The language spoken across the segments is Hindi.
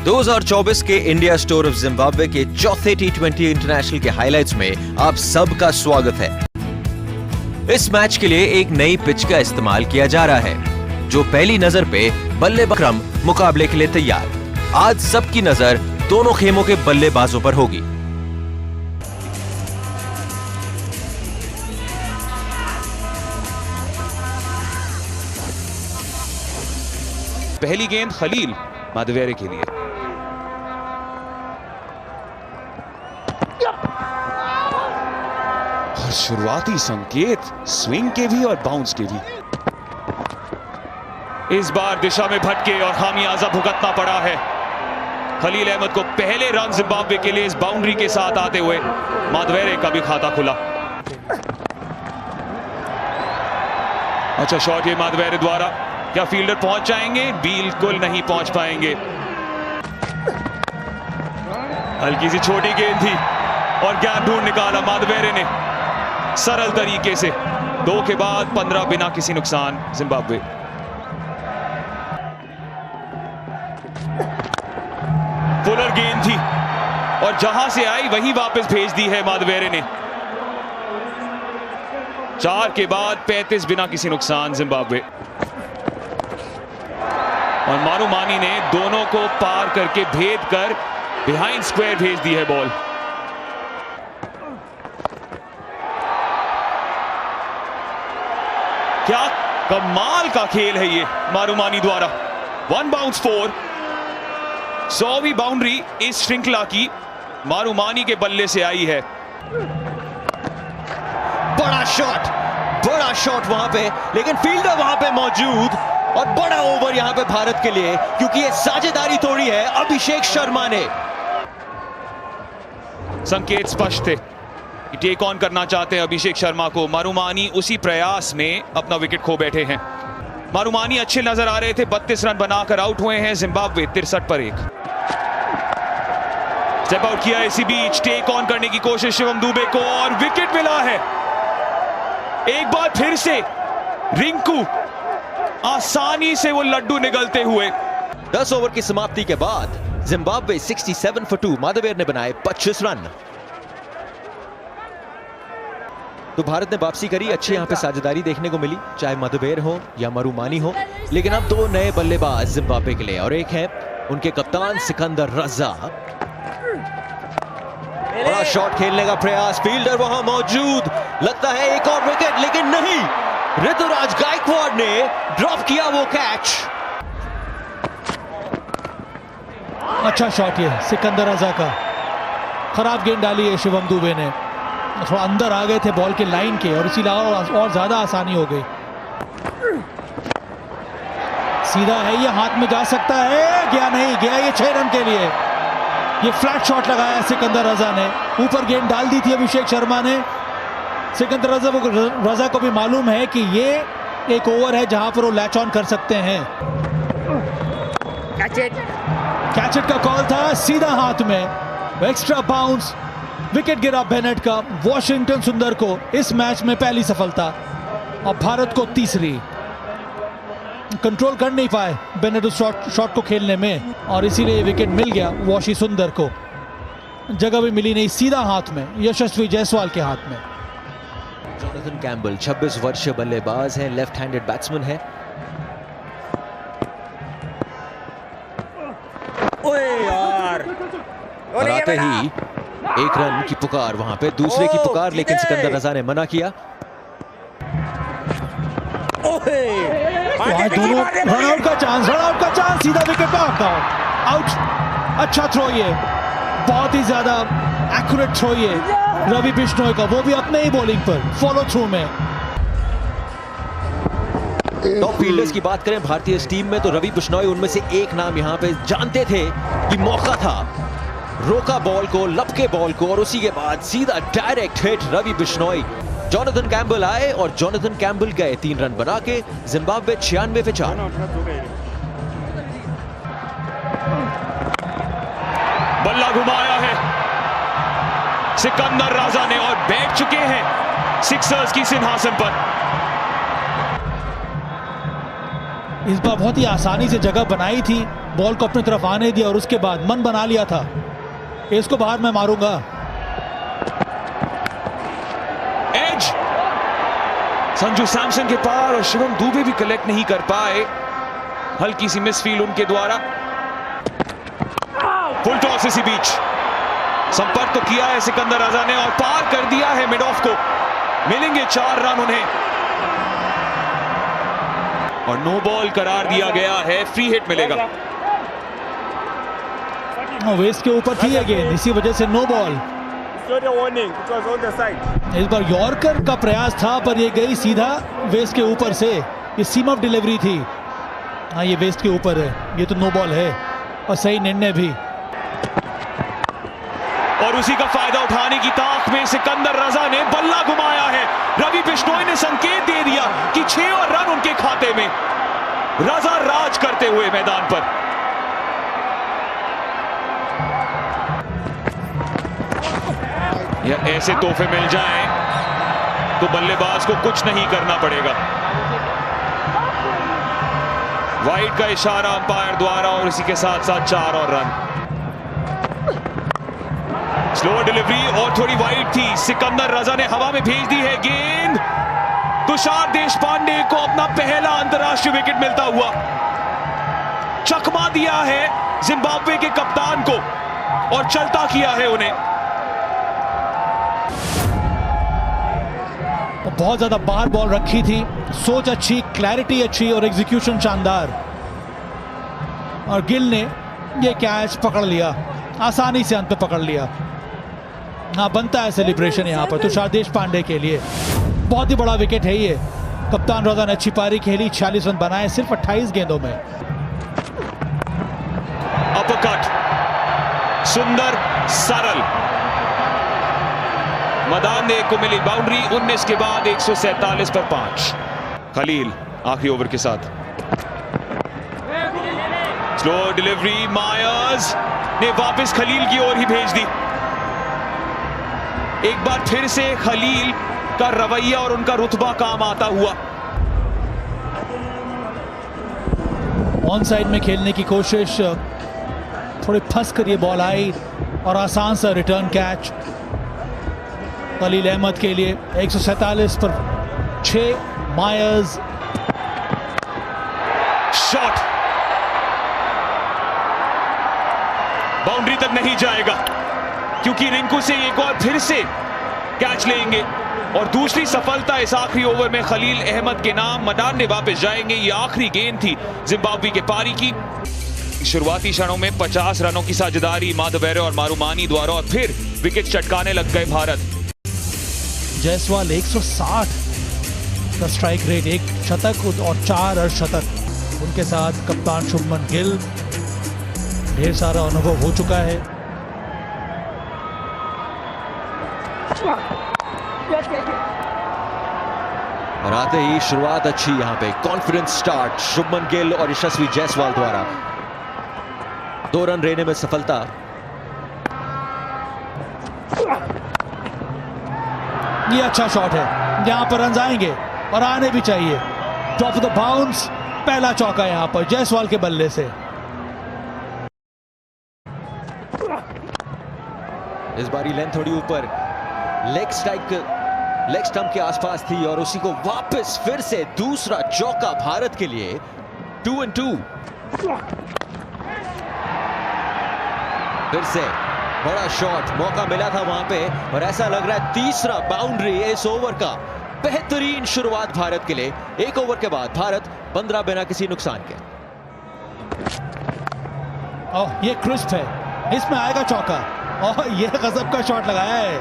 2024 के इंडिया स्टोर ऑफ जिम्बाब्वे के चौथे T20 इंटरनेशनल के हाइलाइट्स में आप सबका स्वागत है। इस मैच के लिए एक नई पिच का इस्तेमाल किया जा रहा है, जो पहली नजर पे बल्लेबाज मुकाबले के लिए तैयार। आज सबकी नजर दोनों खेमों के बल्लेबाजों पर होगी। पहली गेंद खलील माधवेरे के लिए। और शुरुआती संकेत स्विंग के भी और बाउंस के भी। इस बार दिशा में भटके और खामियाजा भुगतना पड़ा है। खलील अहमद को पहले रन जिम्बाब्वे के लिए इस बाउंड्री के साथ आते हुए माधवेरे का भी खाता खुला। अच्छा शॉट ये माधवेरे द्वारा। क्या फील्डर पहुंच जाएंगे? बिल्कुल नहीं पहुंच पाएंगे। हल्की सी छोटी गेंद थी और गैप ढूंढ निकाला माधवेरे ने सरल तरीके से। 2 के बाद 15 बिना किसी नुकसान जिम्बाब्वे। पुलर गेंद थी और जहां से आई वहीं वापस भेज दी है माधवेरे ने। 4 के बाद 35 बिना किसी नुकसान जिम्बाब्वे। और मारूमानी ने दोनों को पार करके भेद कर बिहाइंड स्क्वायर भेज दी है बॉल। क्या कमाल का खेल है ये मारूमानी द्वारा। 1 बाउंस 4। 100वीं बाउंड्री इस श्रृंखला की मारूमानी के बल्ले से आई है। बड़ा शॉट वहां पे, लेकिन फील्डर वहां पे मौजूद। और बड़ा ओवर यहां पे भारत के लिए, क्योंकि ये साझेदारी तोड़ी है अभिषेक शर्मा ने। संकेत स्पष्ट थे कि टेक ऑन करना चाहते हैं अभिषेक शर्मा को। मारूमानी उसी प्रयास में अपना विकेट खो बैठे हैं। मारूमानी अच्छे नजर आ रहे थे। 32 रन बनाकर आउट हुए हैं जिम्बाब्वे 63 पर 1। स्टेप आउट किया इसी बीच, टेक ऑन करने की कोशिश शिवम दुबे को और विकेट मिला है। एक बार फिर से रिंकू आसानी से वो लड्डू निगलते हुए। 10 ओवर की समाप्ति के बाद जिम्बाब्वे 67 for 2, माधवेर ने बनाए 25 रन। तो भारत ने वापसी करी। अच्छी यहां पे साझेदारी देखने को मिली, चाहे माधवेर हो या मारूमानी हो। लेकिन अब 2 नए बल्लेबाज जिम्बाब्वे के लिए, और एक है उनके कप्तान सिकंदर रजा। बड़ा शॉट खेलने का प्रयास, फील्डर वहां मौजूद। लगता है एक और विकेट, लेकिन नहीं। ऋतुराज गायकवाड़ ने ड्रॉप किया वो कैच। अच्छा शॉट ये सिकंदर रजा का। खराब गेंद डाली है शिवम दुबे ने। थोड़ा अंदर आ गए थे बॉल के लाइन के, और इसीलिए और ज्यादा आसानी हो गई। सीधा है ये, हाथ में जा सकता है। गया नहीं, गया ये 6 रन के लिए। ये फ्लैट शॉट लगाया सिकंदर रजा ने। ऊपर गेंद डाल दी थी अभिषेक शर्मा ने। सिकंदर रजा को भी मालूम है कि ये एक ओवर है जहां पर वो लैच ऑन कर सकते हैं। कैच इट का कॉल था, सीधा हाथ में, एक्स्ट्रा बाउंस। विकेट गिरा बेनेट का। वॉशिंगटन सुंदर को इस मैच में पहली सफलता और भारत को तीसरी। कंट्रोल कर नहीं पाए बेनेट उस शॉट को खेलने में, और इसीलिए विकेट मिल गया वॉशी सुंदर को। जगह भी मिली नहीं, सीधा हाथ में, यशस्वी जायसवाल के हाथ में। जोनाथन कैम्बल 26 वर्षीय बल्लेबाज हैं, लेफ्ट हैंडेड बैट्समैन है। और आते ही 1 रन की पुकार, वहां पे दूसरे की पुकार, लेकिन सिकंदर रजा ने मना किया। दोनों रनआउट का चांस, सीधा विकेट पर आउट। अच्छा थ्रो ये, बहुत ही ज्यादा एक्यूरेट थ्रो ये रवि बिश्नोई का, वो भी अपने ही बॉलिंग पर फॉलो थ्रू में। टॉप फील्डर्स की बात करें भारतीय टीम में, तो रवि बिश्नोई उनमें से एक नाम। यहां पे जानते थे कि मौका था, रोका बॉल को, लपके बॉल को, और उसी के बाद सीधा direct hit Ravi Bishnoi. Jonathan Campbell आए और जोनाथन कैम्बल गए 3 रन बना के। जिम्बाब्वे 96 पे 4। बल्ला घुमाया है सिकंदर रजा ने और बैठ चुके हैं सिक्सर्स की सिंहासन पर। इस बार बहुत ही आसानी से जगह बनाई थी बॉल को अपनी तरफ आने दिया और उसके बाद मन बना लिया था इसको बाहर मैं मारूंगा। एज संजू सैमसन के पार और शिवम दुबे भी कलेक्ट नहीं कर पाए। हल्की सी मिसफील्ड उनके द्वारा। फुल टॉस इसी बीच संपर्क तो किया है सिकंदर रजा ने और पार कर दिया है मिड ऑफ को। मिलेंगे 4 रन उन्हें और नो बॉल करार दिया गया है। फ्री हिट मिलेगा। वेस्ट के ऊपर थी गेंद, इसी वजह से नो बॉल। इस बार यॉर्कर का प्रयास था पर ये गई सीधा वेस्ट के ऊपर से। ये सीम ऑफ डिलीवरी थी। हाँ ये वेस्ट के ऊपर है, ये तो नो बॉल है और सही निर्णय भी। और उसी का फायदा उठाने की ताक में सिकंदर रजा ने बल्ला घुमाया है। रवि बिश्नोई ने संकेत दे दिया कि 6 और रन उनके खाते में। रजा राज करते हुए मैदान पर। या ऐसे तोहफे मिल जाएं तो बल्लेबाज को कुछ नहीं करना पड़ेगा। वाइड का इशारा अंपायर द्वारा और इसी के साथ साथ 4 और रन। स्लोअर डिलीवरी और थोड़ी वाइड थी। सिकंदर रजा ने हवा में भेज दी है गेंद। तुषार देशपांडे को अपना पहला अंतरराष्ट्रीय विकेट मिलता हुआ। चकमा दिया है जिम्बाब्वे के कप्तान को और चलता किया है उन्हें। बहुत ज्यादा बाहर बॉल रखी थी। सोच अच्छी, क्लैरिटी अच्छी और एग्जीक्यूशन शानदार। और गिल ने ये कैच पकड़ लिया, आसानी से अंत पे पकड़ लिया। हाँ बनता है सेलिब्रेशन यहाँ पर तुषार देशपांडे के लिए। बहुत ही बड़ा विकेट है ये। कप्तान रजा ने अच्छी पारी खेली, 46 रन बनाए सिर्फ 28 गेंदों में। अपरकट सुंदर सरल। मदान को मिली बाउंड्री। 19 के बाद 147 पर 5। खलील आखिरी ओवर के साथ। स्लो डिलीवरी मायर्स ने वापस खलील की ओर ही भेज दी। एक बार फिर से खलील का रवैया और उनका रुतबा काम आता हुआ। ऑन साइड में खेलने की कोशिश, थोड़ी फंस कर ये बॉल आई और आसान सा रिटर्न कैच खलील अहमद के लिए। 147 पर 6। मायर्स शॉट बाउंड्री तक नहीं जाएगा क्योंकि रिंकू से एक और फिर से कैच लेंगे और दूसरी सफलता इस आखिरी ओवर में खलील अहमद के नाम। मदान ने वापस जाएंगे। ये आखिरी गेंद थी जिम्बाब्वे के पारी की। शुरुआती क्षणों में 50 रनों की साझेदारी माधवेरे और मारूमानी द्वारा और फिर विकेट चटकाने लग गए भारत। जायसवाल 160 का स्ट्राइक रेट, 1 शतक और 4 अर्धशतक। उनके साथ कप्तान शुभमन गिल, ढेर सारा अनुभव हो चुका है। और आते ही शुरुआत अच्छी यहां पे। कॉन्फिडेंस स्टार्ट शुभमन गिल और यशस्वी जायसवाल द्वारा। 2 रन लेने में सफलता। ये अच्छा शॉट है, यहां पर रन आएंगे और आने भी चाहिए। टॉप ऑफ द बाउंस, पहला चौका यहां पर जायसवाल के बल्ले से। इस बारी लेंथ थोड़ी ऊपर, लेग स्टंप के आसपास थी और उसी को वापस फिर से दूसरा चौका भारत के लिए। 2 and 2। फिर से बड़ा शॉट, मौका मिला था वहां पे और ऐसा लग रहा है तीसरा बाउंड्री इस ओवर का। बेहतरीन शुरुआत भारत के लिए। 1 ओवर के बाद भारत 15 बिना किसी नुकसान के। ये क्रिस्प है, इसमें आएगा चौका। ये गजब का शॉट लगाया है।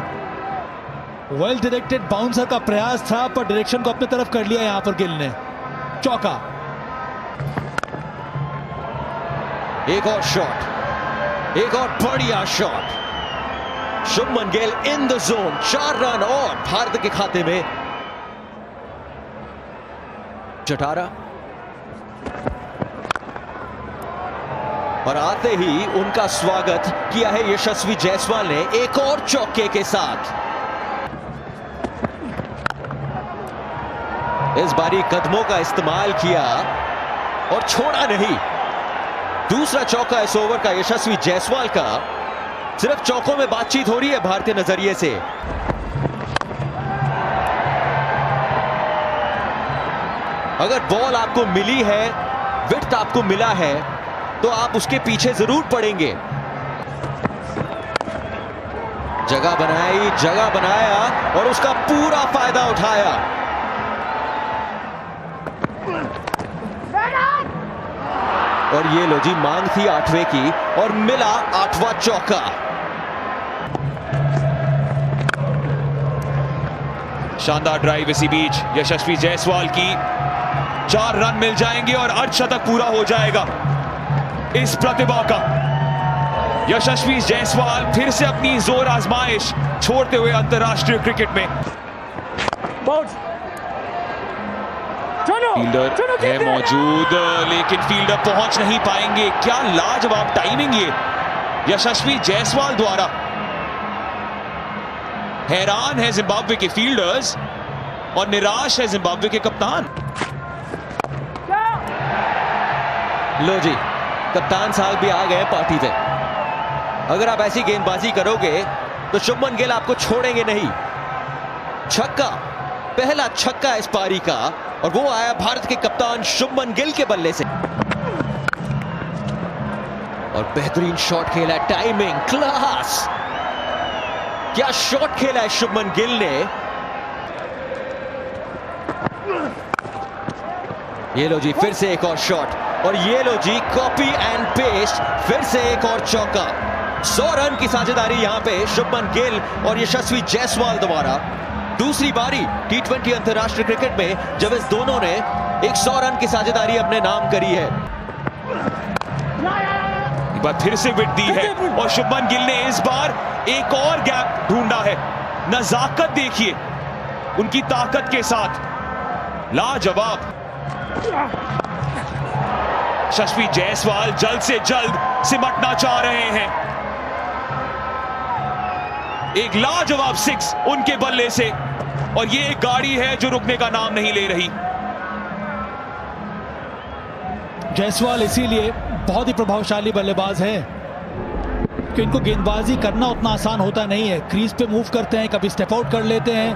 वेल डायरेक्टेड बाउंसर का प्रयास था पर डायरेक्शन को अपनी तरफ कर लिया यहां पर गिल ने। चौका। एक और शॉट, एक और बढ़िया shot. Shubman Gill in the zone. 4 run और भारत के खाते में। चटारा और आते ही उनका स्वागत किया है यशस्वी जायसवाल ने एक और चौके के साथ। इस बारी कदमों का इस्तेमाल किया और छोड़ा नहीं। दूसरा चौका इस ओवर का यशस्वी जायसवाल का। सिर्फ चौकों में बातचीत हो रही है भारतीय नजरिए से। अगर बॉल आपको मिली है, विड्थ आपको मिला है, तो आप उसके पीछे जरूर पड़ेंगे। जगह बनाई, जगह बनाया और उसका पूरा फायदा उठाया। और ये लो जी, मांग थी 8वें की और मिला 8वां चौका। शानदार ड्राइव इसी बीच यशस्वी जायसवाल की। 4 रन मिल जाएंगे और अर्धशतक पूरा हो जाएगा इस प्रतिभा का। यशस्वी जायसवाल फिर से अपनी जोर आजमाइश छोड़ते हुए अंतरराष्ट्रीय क्रिकेट में। फील्डर है मौजूद, लेकिन फील्डर पहुंच नहीं पाएंगे। क्या लाजवाब टाइमिंग ये यशस्वी जायसवाल द्वारा। हैरान है जिम्बाब्वे के फील्डर्स और निराश है जिम्बाब्वे के कप्तान। लो जी, कप्तान साहब भी आ गए पार्टी पे। अगर आप ऐसी गेंदबाजी करोगे तो शुभमन गिल आपको छोड़ेंगे नहीं। छक्का, पहला छक्का इस पारी का, और वो आया भारत के कप्तान शुभमन गिल के बल्ले से। और बेहतरीन शॉट खेला, टाइमिंग, क्लास। क्या शॉट खेला है शुभमन गिल ने। ये लो जी, फिर से एक और शॉट, और ये लो जी, कॉपी एंड पेस्ट, फिर से एक और चौका। 100 रन की साझेदारी यहां पे शुभमन गिल और यशस्वी जायसवाल द्वारा। दूसरी बारी T20 अंतरराष्ट्रीय क्रिकेट में जब इस दोनों ने 100 रन की साझेदारी अपने नाम करी है। एक बार फिर से विट दी है और शुभमन गिल ने इस बार एक और गैप ढूंढा है। नजाकत देखिए उनकी ताकत के साथ, लाजवाब। यशस्वी जायसवाल जल्द से जल्द सिमटना चाह रहे हैं। एक लाजवाब 6 उनके बल्ले से, और ये एक गाड़ी है जो रुकने का नाम नहीं ले रही। जायसवाल इसीलिए बहुत ही प्रभावशाली बल्लेबाज है कि इनको गेंदबाजी करना उतना आसान होता नहीं है। क्रीज पे मूव करते हैं, कभी स्टेप आउट कर लेते हैं,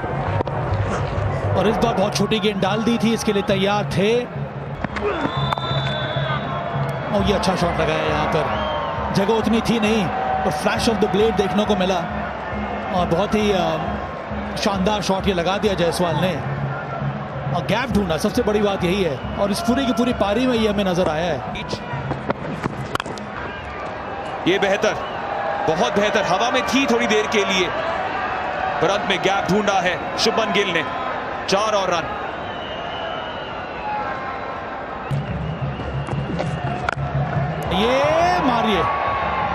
और इस बार बहुत छोटी गेंद डाल दी थी, इसके लिए तैयार थे। और ये अच्छा शॉट लगाया, यहाँ पर जगह उतनी थी नहीं, तो फ्लैश ऑफ द ब्लेड देखने को मिला, और बहुत ही शानदार शॉट ये लगा दिया जायसवाल ने। और गैप ढूंढा, सबसे बड़ी बात यही है, और इस पूरी की पूरी पारी में ये हमें नजर आया है। ये बेहतर, बहुत बेहतर, हवा में थी थोड़ी देर के लिए, पर अंत में गैप ढूंढा है शुभमन गिल ने। 4 और रन। ये मारिए,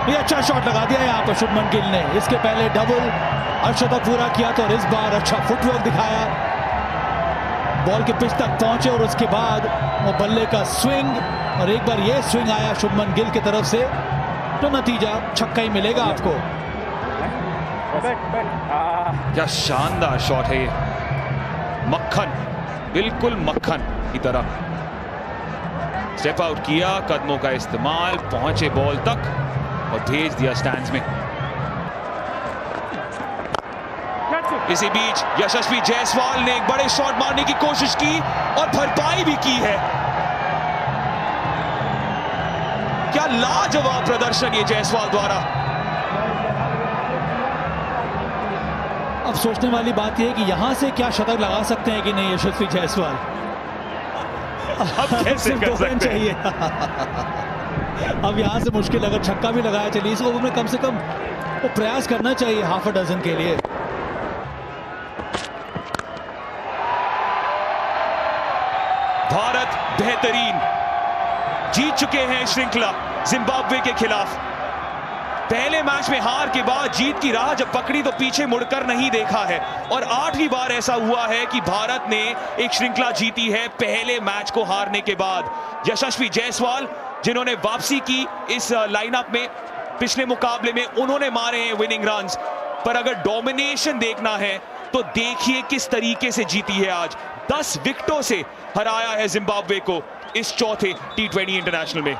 ये अच्छा शॉट लगा दिया यहाँ पर शुभमन गिल ने। इसके पहले डबल अर्धशतक पूरा किया था, और इस बार अच्छा फुटवर्क दिखाया, बॉल के पिच तक पहुंचे, और उसके बाद वो बल्ले का स्विंग, और एक बार ये स्विंग आया शुभमन गिल की तरफ से, तो नतीजा छक्का ही मिलेगा आपको। क्या शानदार शॉट है ये, मक्खन, बिल्कुल मक्खन की तरह। स्टेप आउट किया, कदमों का इस्तेमाल, पहुंचे बॉल तक और भेज दिया स्टैंड्स में। इसी बीच यशस्वी जायसवाल ने एक बड़े शॉट मारने की कोशिश की और भरपाई भी की है। क्या लाजवाब प्रदर्शन ये जायसवाल द्वारा। अब सोचने वाली बात यह है कि यहां से क्या शतक लगा सकते हैं कि नहीं यशस्वी जायसवाल। अब कैसे कर सकते चाहिए। अब यहां से मुश्किल, अगर छक्का भी लगाया चलिए इस ओवर में, कम से कम वो प्रयास करना चाहिए हाफ अ डजन के लिए। भारत बेहतरीन, जीत चुके हैं श्रृंखला जिम्बाब्वे के खिलाफ। पहले मैच में हार के बाद जीत की राह जब पकड़ी तो पीछे मुड़कर नहीं देखा है, और 8वीं बार ऐसा हुआ है कि भारत ने एक श्रृंखला जीती है पहले मैच को हारने के बाद। यशस्वी जायसवाल जिन्होंने वापसी की इस लाइनअप में, पिछले मुकाबले में उन्होंने मारे हैं विनिंग रन्स, पर अगर डोमिनेशन देखना है तो देखिए किस तरीके से जीती है आज। 10 विकेटों से हराया है जिम्बाब्वे को इस चौथे T20 इंटरनेशनल में।